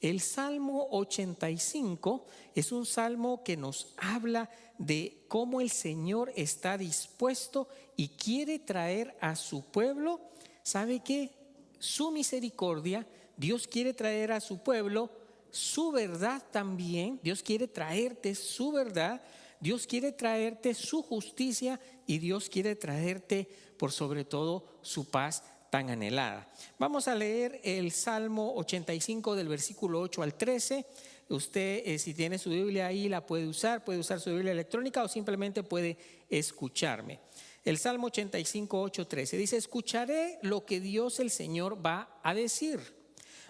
El Salmo 85 es un salmo que nos habla de cómo el Señor está dispuesto y quiere traer a su pueblo, ¿sabe qué? Su misericordia. Dios quiere traer a su pueblo su verdad también. Dios quiere traerte su verdad, Dios quiere traerte su justicia y Dios quiere traerte por sobre todo su paz tan anhelada. Vamos a leer el Salmo 85 del versículo 8 al 13. Usted si tiene su Biblia ahí la puede usar su Biblia electrónica o simplemente puede escucharme. El Salmo 85, 8, 13 dice: escucharé lo que Dios el Señor va a decir.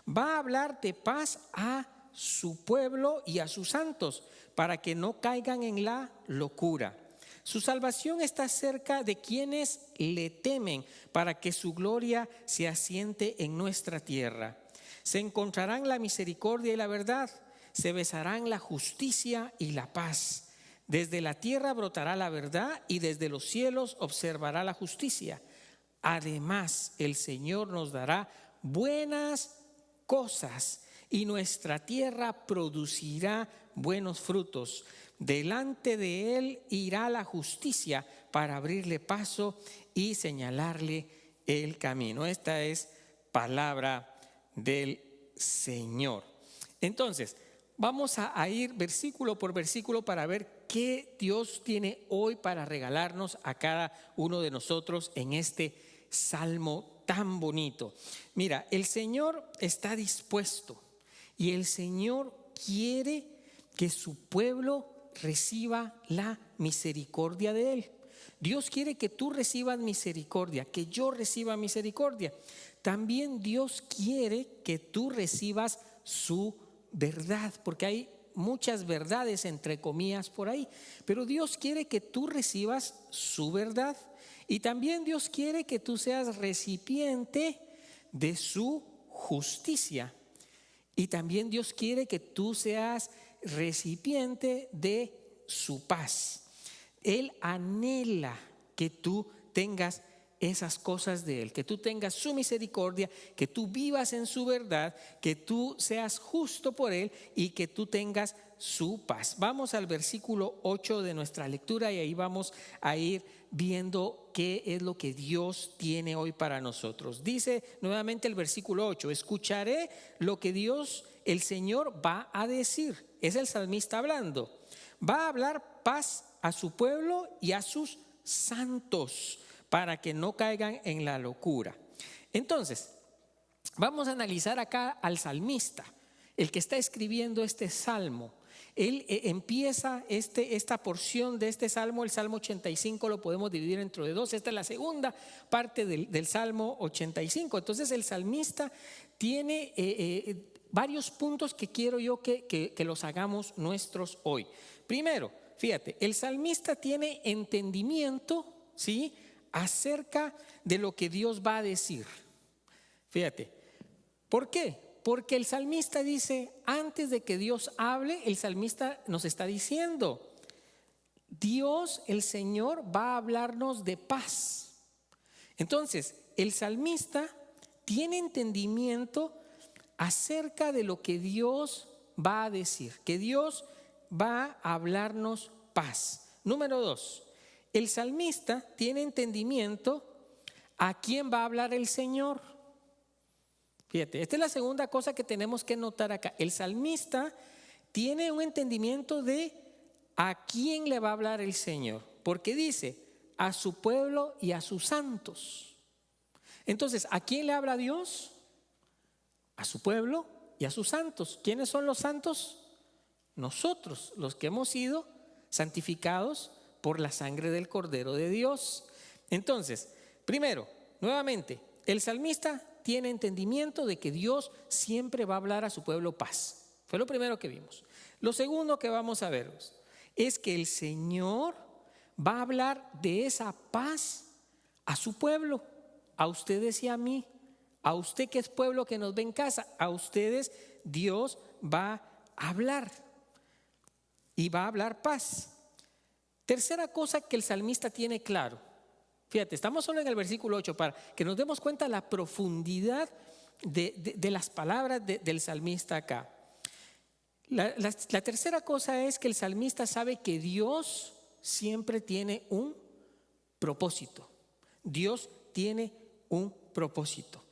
Va a hablar de paz a su pueblo y a sus santos, para que no caigan en la locura. Su salvación está cerca de quienes le temen, para que su gloria se asiente en nuestra tierra. Se encontrarán la misericordia y la verdad, se besarán la justicia y la paz. Desde la tierra brotará la verdad y desde los cielos observará la justicia. Además, el Señor nos dará buenas cosas y nuestra tierra producirá buenos frutos. Delante de Él irá la justicia para abrirle paso y señalarle el camino. Esta es palabra del Señor. Entonces, vamos a ir versículo por versículo para ver qué Dios tiene hoy para regalarnos a cada uno de nosotros en este salmo tan bonito. Mira, el Señor está dispuesto y el Señor quiere que su pueblo reciba la misericordia de Él. Dios quiere que tú recibas misericordia, que yo reciba misericordia. También Dios quiere que tú recibas su verdad, porque hay muchas verdades entre comillas por ahí, pero Dios quiere que tú recibas su verdad. Y también Dios quiere que tú seas recipiente de su justicia. Y también Dios quiere que tú seas recipiente de su paz. Él anhela que tú tengas esas cosas de Él, que tú tengas su misericordia, que tú vivas en su verdad, que tú seas justo por Él y que tú tengas su paz. Vamos al versículo 8 de nuestra lectura y ahí vamos a ir viendo qué es lo que Dios tiene hoy para nosotros. Dice nuevamente el versículo 8: escucharé lo que Dios, el Señor, va a decir. Es el salmista hablando. Va a hablar paz a su pueblo y a sus santos, para que no caigan en la locura. Entonces, vamos a analizar acá al salmista, el que está escribiendo este salmo. Él empieza esta porción de este salmo, el Salmo 85 lo podemos dividir entre dos. Esta es la segunda parte del Salmo 85. Entonces el salmista tiene varios puntos que quiero yo que los hagamos nuestros hoy. Primero, fíjate, el salmista tiene entendimiento, ¿sí?, acerca de lo que Dios va a decir. Fíjate, ¿por qué? Porque el salmista dice, antes de que Dios hable, el salmista nos está diciendo, Dios, el Señor, va a hablarnos de paz. Entonces, el salmista tiene entendimiento acerca de lo que Dios va a decir, que Dios va a hablarnos paz. Número 2, el salmista tiene entendimiento a quién va a hablar el Señor. Fíjate, esta es la segunda cosa que tenemos que notar acá. El salmista tiene un entendimiento de a quién le va a hablar el Señor, porque dice a su pueblo y a sus santos. Entonces, ¿a quién le habla Dios? A su pueblo y a sus santos. ¿Quiénes son los santos? Nosotros, los que hemos sido santificados por la sangre del Cordero de Dios. Entonces, primero, nuevamente, el salmista tiene entendimiento de que Dios siempre va a hablar a su pueblo paz. Fue lo primero que vimos. Lo segundo que vamos a ver es que el Señor va a hablar de esa paz a su pueblo, a ustedes y a mí, a usted que es pueblo que nos ve en casa, a ustedes Dios va a hablar y va a hablar paz. Tercera cosa que el salmista tiene claro. Fíjate, estamos solo en el versículo 8 para que nos demos cuenta de la profundidad de las palabras del salmista acá. La tercera cosa es que el salmista sabe que Dios siempre tiene un propósito. Dios tiene un propósito.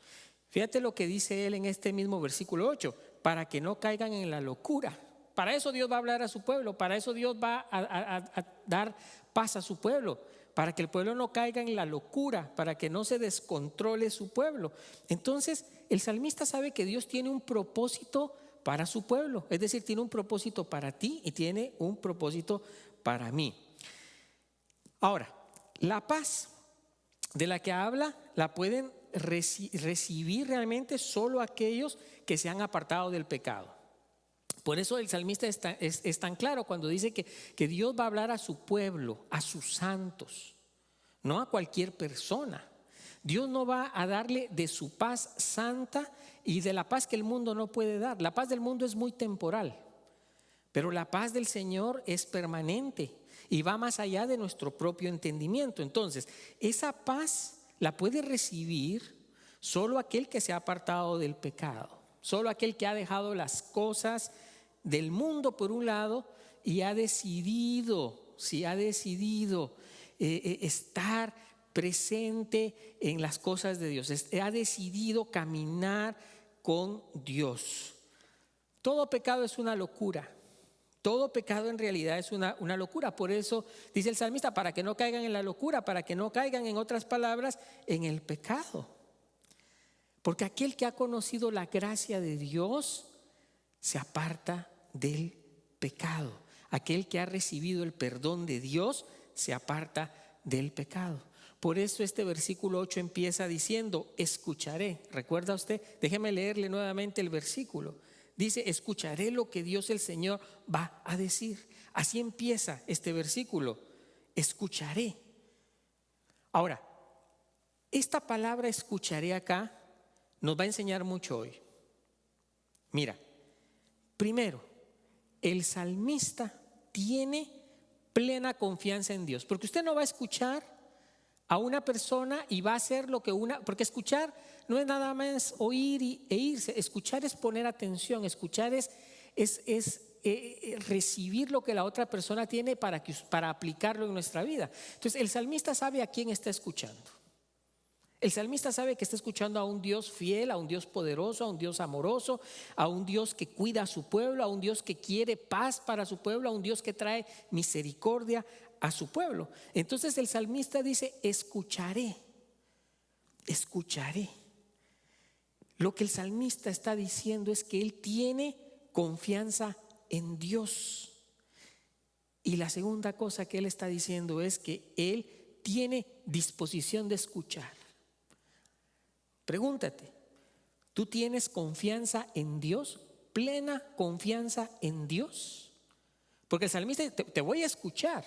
Fíjate lo que dice él en este mismo versículo 8, para que no caigan en la locura. Para eso Dios va a hablar a su pueblo, para eso Dios va a dar paz a su pueblo, para que el pueblo no caiga en la locura, para que no se descontrole su pueblo. Entonces el salmista sabe que Dios tiene un propósito para su pueblo, es decir, tiene un propósito para ti y tiene un propósito para mí. Ahora, la paz de la que habla la pueden recibir realmente solo aquellos que se han apartado del pecado. Por eso el salmista es tan claro cuando dice que Dios va a hablar a su pueblo, a sus santos, no a cualquier persona. Dios no va a darle de su paz santa y de la paz que el mundo no puede dar. La paz del mundo es muy temporal, pero la paz del Señor es permanente y va más allá de nuestro propio entendimiento. Entonces, esa paz la puede recibir solo aquel que se ha apartado del pecado, solo aquel que ha dejado las cosas del mundo por un lado y ha decidido estar presente en las cosas de Dios, ha decidido caminar con Dios. Todo pecado es una locura. Todo pecado en realidad es una locura. Por eso dice el salmista, para que no caigan en la locura, para que no caigan, en otras palabras, en el pecado. Porque aquel que ha conocido la gracia de Dios se aparta del pecado. Aquel que ha recibido el perdón de Dios se aparta del pecado. Por eso este versículo 8 empieza diciendo, escucharé. ¿Recuerda usted? Déjeme leerle nuevamente el versículo. Dice, escucharé lo que Dios el Señor va a decir. Así empieza este versículo, escucharé. Ahora, esta palabra escucharé acá nos va a enseñar mucho hoy. Mira, primero, el salmista tiene plena confianza en Dios, porque usted no va a escuchar a una persona y va a hacer lo que porque escuchar no es nada más oír e irse. Escuchar es poner atención, escuchar es recibir lo que la otra persona tiene para aplicarlo en nuestra vida. Entonces el salmista sabe a quién está escuchando. El salmista sabe que está escuchando a un Dios fiel, a un Dios poderoso, a un Dios amoroso, a un Dios que cuida a su pueblo, a un Dios que quiere paz para su pueblo, a un Dios que trae misericordia a su pueblo. Entonces el salmista dice, escucharé. Lo que el salmista está diciendo es que él tiene confianza en Dios. Y la segunda cosa que él está diciendo es que él tiene disposición de escuchar. Pregúntate, ¿tú tienes confianza en Dios? ¿Plena confianza en Dios? Porque el salmista dice, te voy a escuchar,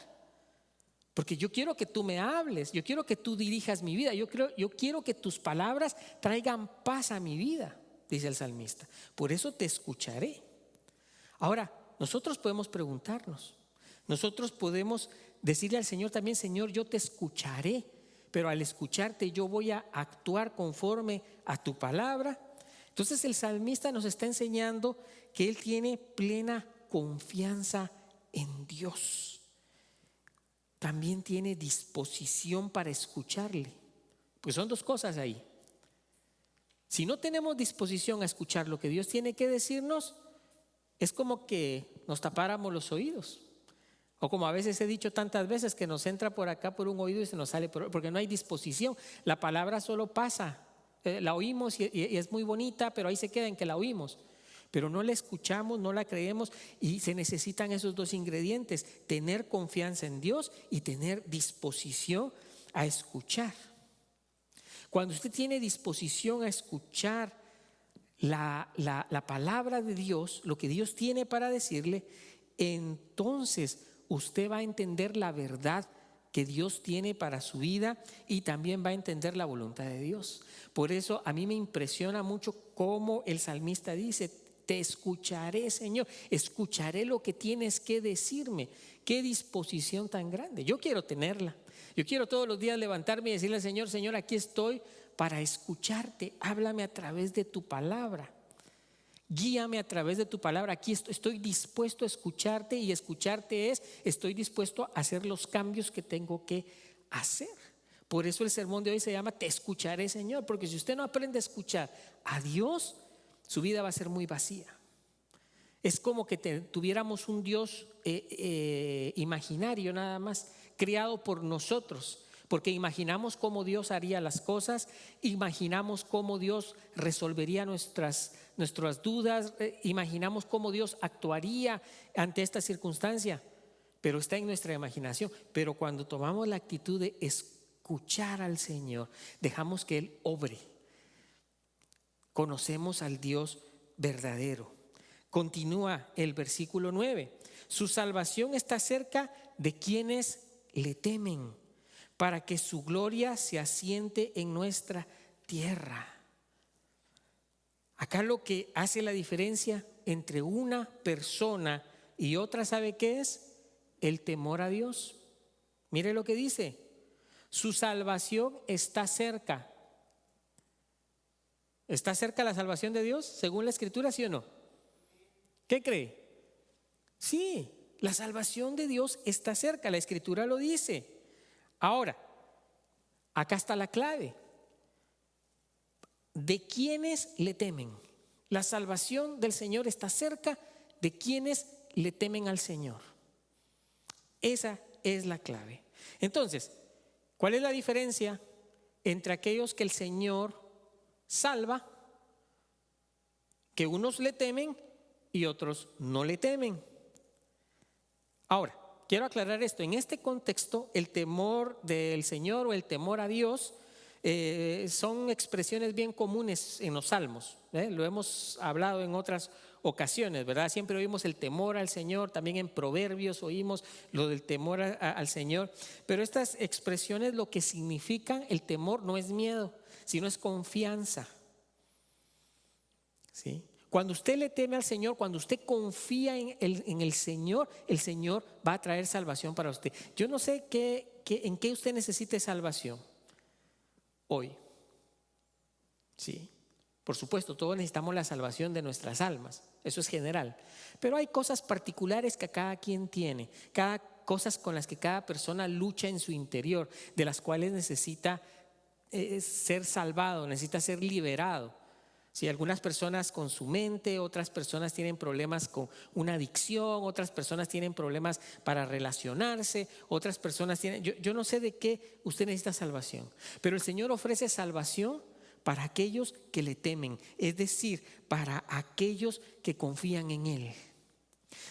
porque yo quiero que tú me hables, yo quiero que tú dirijas mi vida, yo quiero que tus palabras traigan paz a mi vida, dice el salmista. Por eso te escucharé. Ahora, nosotros podemos preguntarnos, nosotros podemos decirle al Señor también, Señor, yo te escucharé. Pero al escucharte yo voy a actuar conforme a tu palabra. Entonces el salmista nos está enseñando que él tiene plena confianza en Dios. También tiene disposición para escucharle. Pues son dos cosas ahí. Si no tenemos disposición a escuchar lo que Dios tiene que decirnos, es como que nos tapáramos los oídos. O como a veces he dicho tantas veces, que nos entra por acá por un oído y se nos sale porque no hay disposición. La palabra solo pasa, la oímos y es muy bonita, pero ahí se queda en que la oímos. Pero no la escuchamos, no la creemos, y se necesitan esos dos ingredientes: tener confianza en Dios y tener disposición a escuchar. Cuando usted tiene disposición a escuchar la palabra de Dios, lo que Dios tiene para decirle, entonces usted va a entender la verdad que Dios tiene para su vida y también va a entender la voluntad de Dios. Por eso a mí me impresiona mucho cómo el salmista dice, te escucharé, Señor, escucharé lo que tienes que decirme. Qué disposición tan grande. Yo quiero tenerla. Yo quiero todos los días levantarme y decirle al Señor, Señor, aquí estoy para escucharte. Háblame a través de tu palabra. Guíame a través de tu palabra. Aquí estoy dispuesto a escucharte, y escucharte es, estoy dispuesto a hacer los cambios que tengo que hacer. Por eso el sermón de hoy se llama Te escucharé, Señor, porque si usted no aprende a escuchar a Dios, su vida va a ser muy vacía. Es como que tuviéramos un Dios imaginario nada más, creado por nosotros, porque imaginamos cómo Dios haría las cosas, imaginamos cómo Dios resolvería nuestras dudas, imaginamos cómo Dios actuaría ante esta circunstancia, pero está en nuestra imaginación. Pero cuando tomamos la actitud de escuchar al Señor, dejamos que Él obre, conocemos al Dios verdadero. Continúa el versículo 9. Su salvación está cerca de quienes le temen, para que su gloria se asiente en nuestra tierra. Acá lo que hace la diferencia entre una persona y otra, ¿sabe qué es? El temor a Dios. Mire lo que dice: su salvación está cerca. ¿Está cerca la salvación de Dios según la Escritura, sí o no? ¿Qué cree? Sí, la salvación de Dios está cerca, la Escritura lo dice. Ahora, acá está la clave. ¿De quiénes le temen? La salvación del Señor está cerca de quienes le temen al Señor. Esa es la clave. Entonces, ¿cuál es la diferencia entre aquellos que el Señor salva, que unos le temen y otros no le temen? Ahora, quiero aclarar esto. En este contexto, el temor del Señor o el temor a Dios son expresiones bien comunes en los salmos. Lo hemos hablado en otras ocasiones, ¿verdad? Siempre oímos el temor al Señor, también en Proverbios oímos lo del temor al Señor. Pero estas expresiones, lo que significan el temor, no es miedo, sino es confianza. ¿Sí? Cuando usted le teme al Señor, cuando usted confía en el Señor va a traer salvación para usted. Yo no sé en qué usted necesite salvación hoy. Sí, por supuesto, todos necesitamos la salvación de nuestras almas, eso es general. Pero hay cosas particulares que cada quien tiene, cosas con las que cada persona lucha en su interior, de las cuales necesita ser salvado, necesita ser liberado. Sí, algunas personas con su mente, otras personas tienen problemas con una adicción, otras personas tienen problemas para relacionarse, otras personas tienen… Yo no sé de qué usted necesita salvación, pero el Señor ofrece salvación para aquellos que le temen, es decir, para aquellos que confían en Él.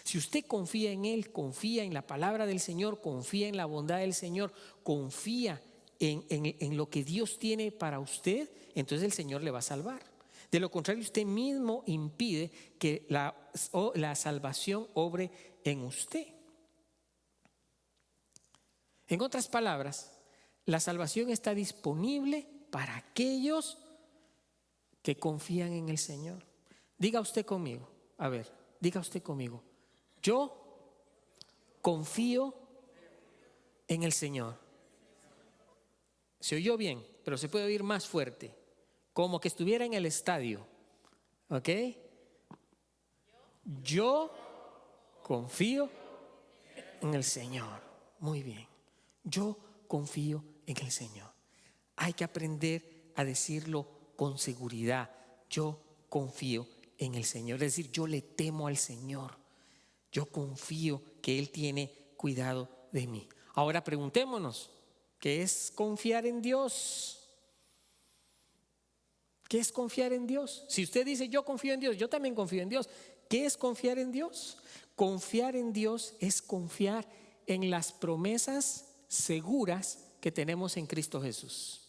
Si usted confía en Él, confía en la palabra del Señor, confía en la bondad del Señor, confía en lo que Dios tiene para usted, entonces el Señor le va a salvar. De lo contrario, usted mismo impide que la salvación obre en usted. En otras palabras, la salvación está disponible para aquellos que confían en el Señor. Diga usted conmigo, diga usted conmigo: yo confío en el Señor. Se oyó bien, pero se puede oír más fuerte, como que estuviera en el estadio. ¿Ok? Yo confío en el Señor. Muy bien. Yo confío en el Señor. Hay que aprender a decirlo con seguridad. Yo confío en el Señor. Es decir, yo le temo al Señor. Yo confío que Él tiene cuidado de mí. Ahora preguntémonos, ¿qué es confiar en Dios? ¿Qué es confiar en Dios? Si usted dice yo confío en Dios, yo también confío en Dios. ¿Qué es confiar en Dios? Confiar en Dios es confiar en las promesas seguras que tenemos en Cristo Jesús.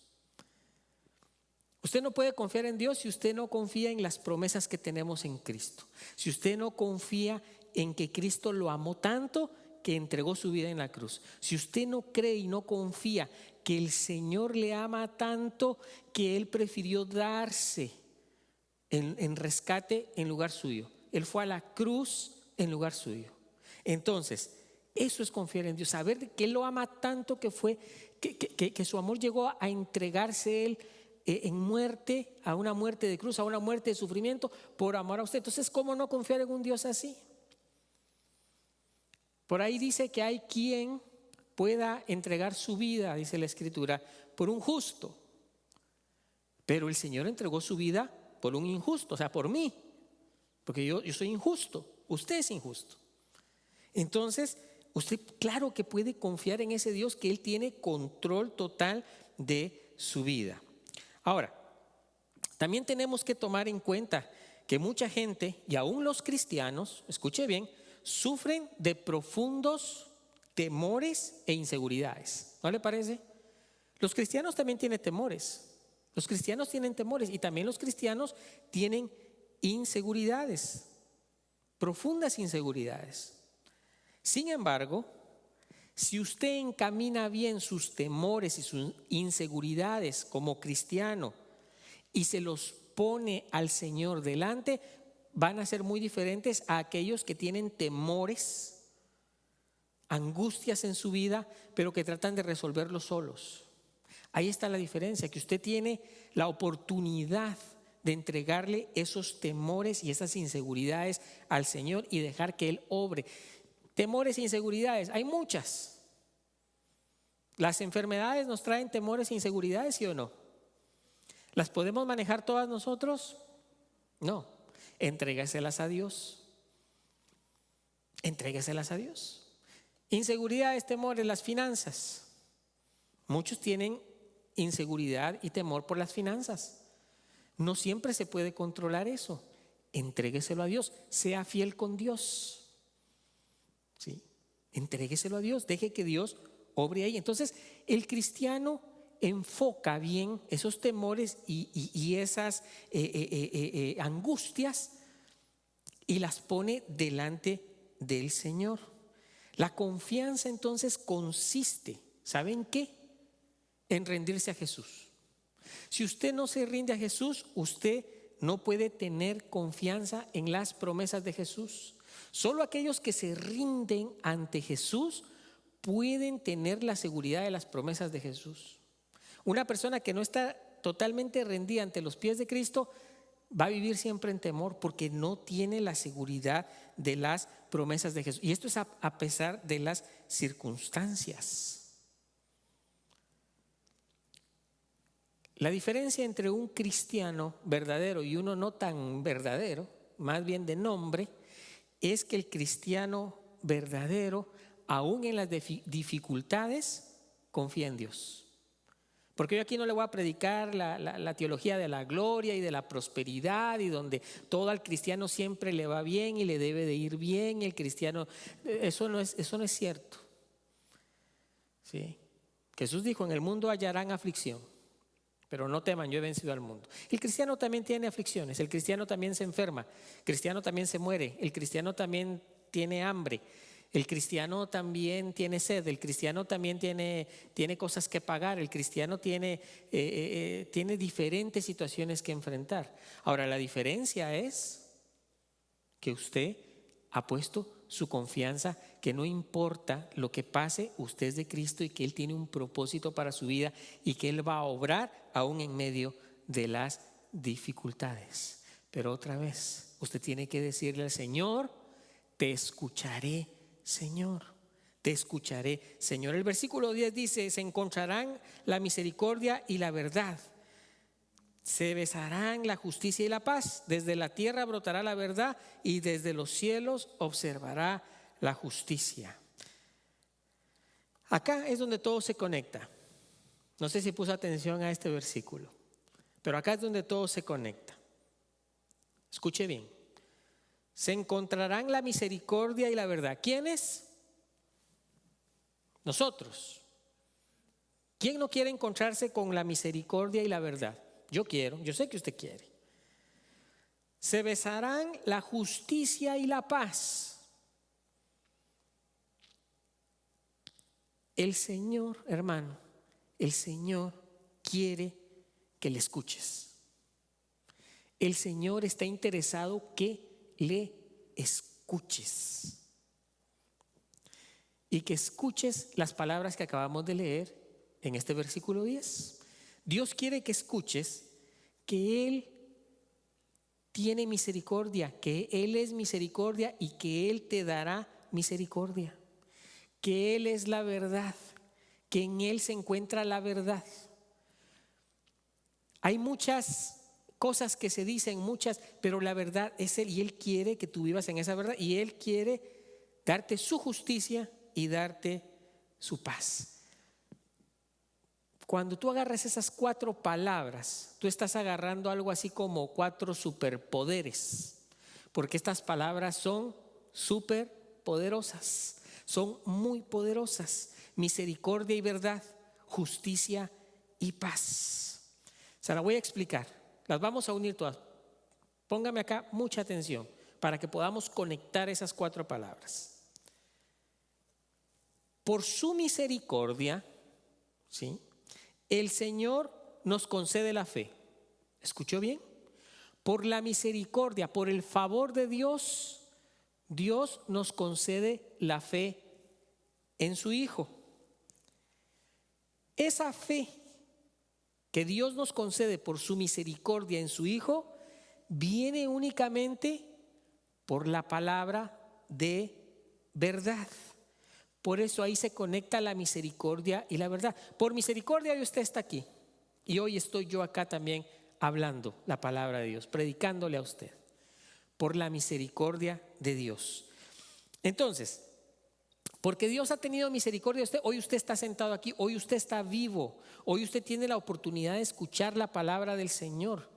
Usted no puede confiar en Dios si usted no confía en las promesas que tenemos en Cristo. Si usted no confía en que Cristo lo amó tanto que entregó su vida en la cruz. Si usted no cree y no confía que el Señor le ama tanto que Él prefirió darse en rescate en lugar suyo. Él fue a la cruz en lugar suyo. Entonces, eso es confiar en Dios. Saber que Él lo ama tanto que su amor llegó a entregarse Él en muerte, a una muerte de cruz, a una muerte de sufrimiento por amor a usted. Entonces, ¿cómo no confiar en un Dios así? Por ahí dice que hay quien pueda entregar su vida, dice la Escritura, por un justo. Pero el Señor entregó su vida por un injusto, o sea, por mí. Porque yo soy injusto, usted es injusto. Entonces, usted claro que puede confiar en ese Dios, que Él tiene control total de su vida. Ahora, también tenemos que tomar en cuenta que mucha gente, y aún los cristianos, escuche bien, sufren de profundos temores e inseguridades. ¿No le parece? Los cristianos también tienen temores. Los cristianos tienen temores y también los cristianos tienen inseguridades, profundas inseguridades. Sin embargo, si usted encamina bien sus temores y sus inseguridades como cristiano y se los pone al Señor delante, van a ser muy diferentes a aquellos que tienen temores, angustias en su vida, pero que tratan de resolverlos solos. Ahí está la diferencia, que usted tiene la oportunidad de entregarle esos temores y esas inseguridades al Señor y dejar que Él obre. Temores e inseguridades, hay muchas. Las enfermedades nos traen temores e inseguridades, ¿sí o no? ¿Las podemos manejar todas nosotros? No. Entrégaselas a Dios. Entrégaselas a Dios. Inseguridades, temores, las finanzas. Muchos tienen inseguridad y temor por las finanzas. No siempre se puede controlar eso. Entrégueselo a Dios. Sea fiel con Dios. ¿Sí? Entrégueselo a Dios. Deje que Dios obre ahí. Entonces, el cristiano enfoca bien esos temores y esas angustias y las pone delante del Señor. La confianza entonces consiste, ¿saben qué? En rendirse a Jesús. Si usted no se rinde a Jesús, usted no puede tener confianza en las promesas de Jesús. Solo aquellos que se rinden ante Jesús pueden tener la seguridad de las promesas de Jesús. Una persona que no está totalmente rendida ante los pies de Cristo va a vivir siempre en temor porque no tiene la seguridad de las promesas de Jesús. Y esto es a pesar de las circunstancias. La diferencia entre un cristiano verdadero y uno no tan verdadero, más bien de nombre, es que el cristiano verdadero, aún en las dificultades, confía en Dios. Porque yo aquí no le voy a predicar la teología de la gloria y de la prosperidad y donde todo al cristiano siempre le va bien y le debe de ir bien. El cristiano, eso no es cierto. ¿Sí? Jesús dijo: en el mundo hallarán aflicción, pero no teman, yo he vencido al mundo. El cristiano también tiene aflicciones, el cristiano también se enferma, el cristiano también se muere, el cristiano también tiene hambre, el cristiano también tiene sed, el cristiano también tiene cosas que pagar, el cristiano tiene diferentes situaciones que enfrentar. Ahora, la diferencia es que usted ha puesto su confianza, que no importa lo que pase, usted es de Cristo y que Él tiene un propósito para su vida y que Él va a obrar aún en medio de las dificultades. Pero otra vez, usted tiene que decirle al Señor: te escucharé, Señor, te escucharé, Señor. El versículo 10 dice: se encontrarán la misericordia y la verdad, se besarán la justicia y la paz. Desde la tierra brotará la verdad y desde los cielos observará la justicia. Acá es donde todo se conecta. No sé si puso atención a este versículo, pero acá es donde todo se conecta. Escuche bien. Se encontrarán la misericordia y la verdad. ¿Quiénes? Nosotros. ¿Quién no quiere encontrarse con la misericordia y la verdad? Yo quiero, yo sé que usted quiere. Se besarán la justicia y la paz. El Señor, hermano, el Señor quiere que le escuches. El Señor está interesado que le escuches. Y que escuches las palabras que acabamos de leer en este versículo 10. Dios quiere que escuches que Él tiene misericordia, que Él es misericordia y que Él te dará misericordia, que Él es la verdad, que en Él se encuentra la verdad. Hay muchas cosas que se dicen, pero la verdad es Él y Él quiere que tú vivas en esa verdad y Él quiere darte su justicia y darte su paz. Cuando tú agarras esas 4 palabras, tú estás agarrando algo así como 4 superpoderes, porque estas palabras son superpoderosas, son muy poderosas: misericordia y verdad, justicia y paz. Se la voy a explicar, las vamos a unir todas. Póngame acá mucha atención para que podamos conectar esas 4 palabras. Por su misericordia, ¿sí?, el Señor nos concede la fe. ¿Escuchó bien? Por la misericordia, por el favor de Dios, Dios nos concede la fe en su Hijo. Esa fe que Dios nos concede por su misericordia en su Hijo viene únicamente por la palabra de verdad. Por eso ahí se conecta la misericordia y la verdad. Por misericordia hoy usted está aquí y hoy estoy yo acá también hablando la palabra de Dios, predicándole a usted. Por la misericordia de Dios. Entonces, porque Dios ha tenido misericordia de usted, hoy usted está sentado aquí, hoy usted está vivo, hoy usted tiene la oportunidad de escuchar la palabra del Señor.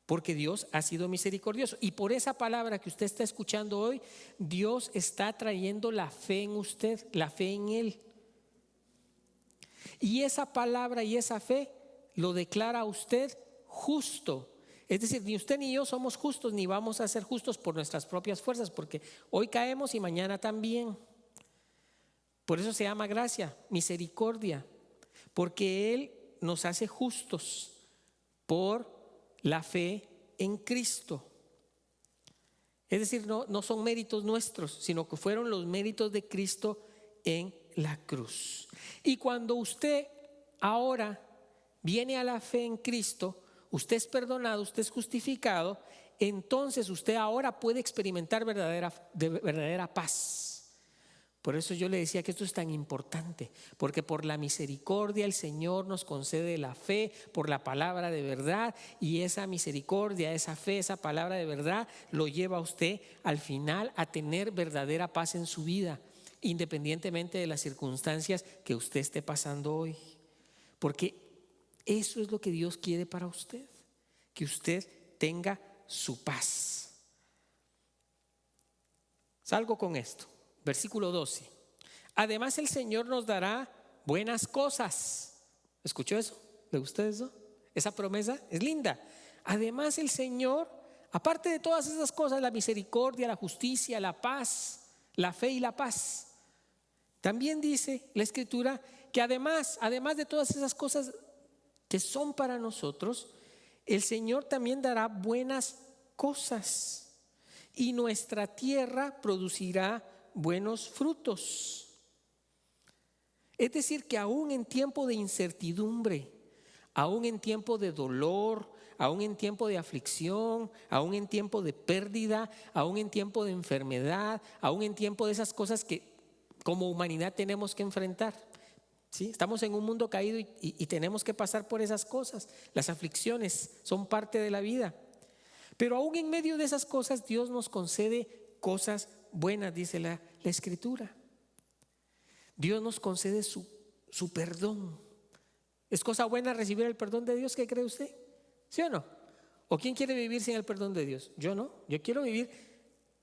Porque Dios ha sido misericordioso. Y por esa palabra que usted está escuchando hoy, Dios está trayendo la fe en usted, la fe en Él. Y esa palabra y esa fe lo declara a usted justo. Es decir, ni usted ni yo somos justos, ni vamos a ser justos por nuestras propias fuerzas, porque hoy caemos y mañana también. Por eso se llama gracia, misericordia, porque Él nos hace justos por la fe en Cristo. Es decir, no son méritos nuestros, sino que fueron los méritos de Cristo en la cruz. Y cuando usted ahora viene a la fe en Cristo, usted es perdonado, usted es justificado, entonces usted ahora puede experimentar verdadera paz. Por eso yo le decía que esto es tan importante, porque por la misericordia el Señor nos concede la fe por la palabra de verdad, y esa misericordia, esa fe, esa palabra de verdad lo lleva a usted al final a tener verdadera paz en su vida, independientemente de las circunstancias que usted esté pasando hoy. Porque eso es lo que Dios quiere para usted, que usted tenga su paz. Salgo con esto. Versículo 12. Además el Señor nos dará buenas cosas. ¿Escuchó eso? ¿Le gustó eso? Esa promesa es linda. Además el Señor, aparte de todas esas cosas, la misericordia, la justicia, la paz, la fe y la paz, también dice la Escritura que además de todas esas cosas que son para nosotros, el Señor también dará buenas cosas y nuestra tierra producirá buenos frutos. Es decir, que aún en tiempo de incertidumbre, aún en tiempo de dolor, aún en tiempo de aflicción, aún en tiempo de pérdida, aún en tiempo de enfermedad, aún en tiempo de esas cosas que como humanidad tenemos que enfrentar, ¿sí? Estamos en un mundo caído y tenemos que pasar por esas cosas. Las aflicciones son parte de la vida. Pero aún en medio de esas cosas Dios nos concede cosas buenas, dice la Escritura. Dios nos concede su perdón. ¿Es cosa buena recibir el perdón de Dios? ¿Qué cree usted? ¿Sí o no? ¿O quién quiere vivir sin el perdón de Dios? Yo no, yo quiero vivir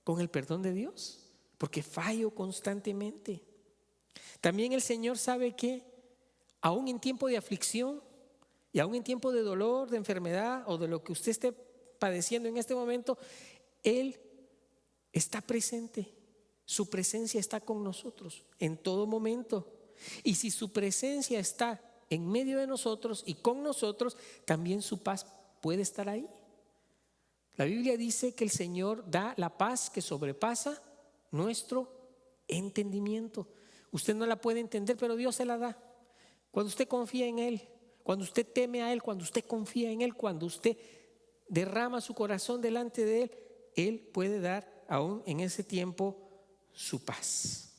con el perdón de Dios, porque fallo constantemente. También el Señor sabe que aún en tiempo de aflicción y aún en tiempo de dolor, de enfermedad o de lo que usted esté padeciendo en este momento, Él está presente. Su presencia está con nosotros en todo momento. Y si su presencia está en medio de nosotros y con nosotros, también su paz puede estar ahí. La Biblia dice que el Señor da la paz que sobrepasa nuestro entendimiento. Usted no la puede entender, pero Dios se la da. Cuando usted confía en Él, cuando usted teme a Él, cuando usted confía en Él, cuando usted derrama su corazón delante de Él, Él puede dar aún en ese tiempo su paz.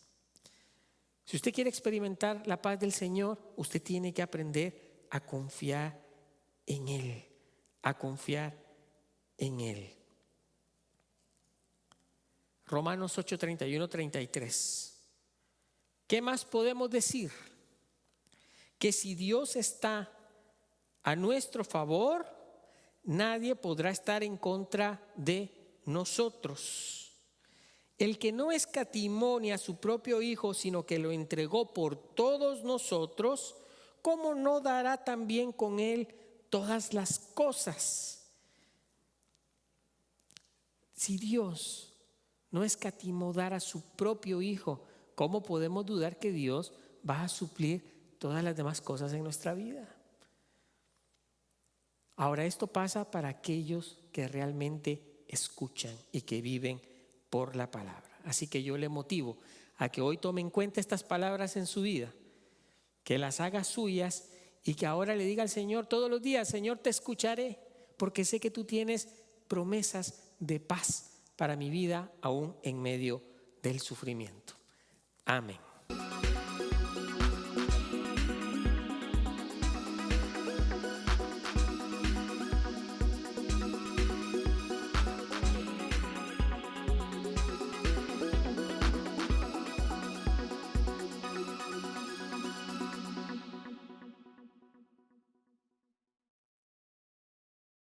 Si usted quiere experimentar la paz del Señor, usted tiene que aprender a confiar en Él, a confiar en Él. Romanos 8, 31, 33. ¿Qué más podemos decir? Que si Dios está a nuestro favor, nadie podrá estar en contra de nosotros. El que no escatimó ni a su propio Hijo, sino que lo entregó por todos nosotros, ¿cómo no dará también con Él todas las cosas? Si Dios no escatimó dar a su propio Hijo, ¿cómo podemos dudar que Dios va a suplir todas las demás cosas en nuestra vida? Ahora, esto pasa para aquellos que realmente escuchan y que viven por la palabra. Así que yo le motivo a que hoy tome en cuenta estas palabras en su vida, que las haga suyas y que ahora le diga al Señor todos los días: Señor, te escucharé, porque sé que tú tienes promesas de paz para mi vida aún en medio del sufrimiento. Amén.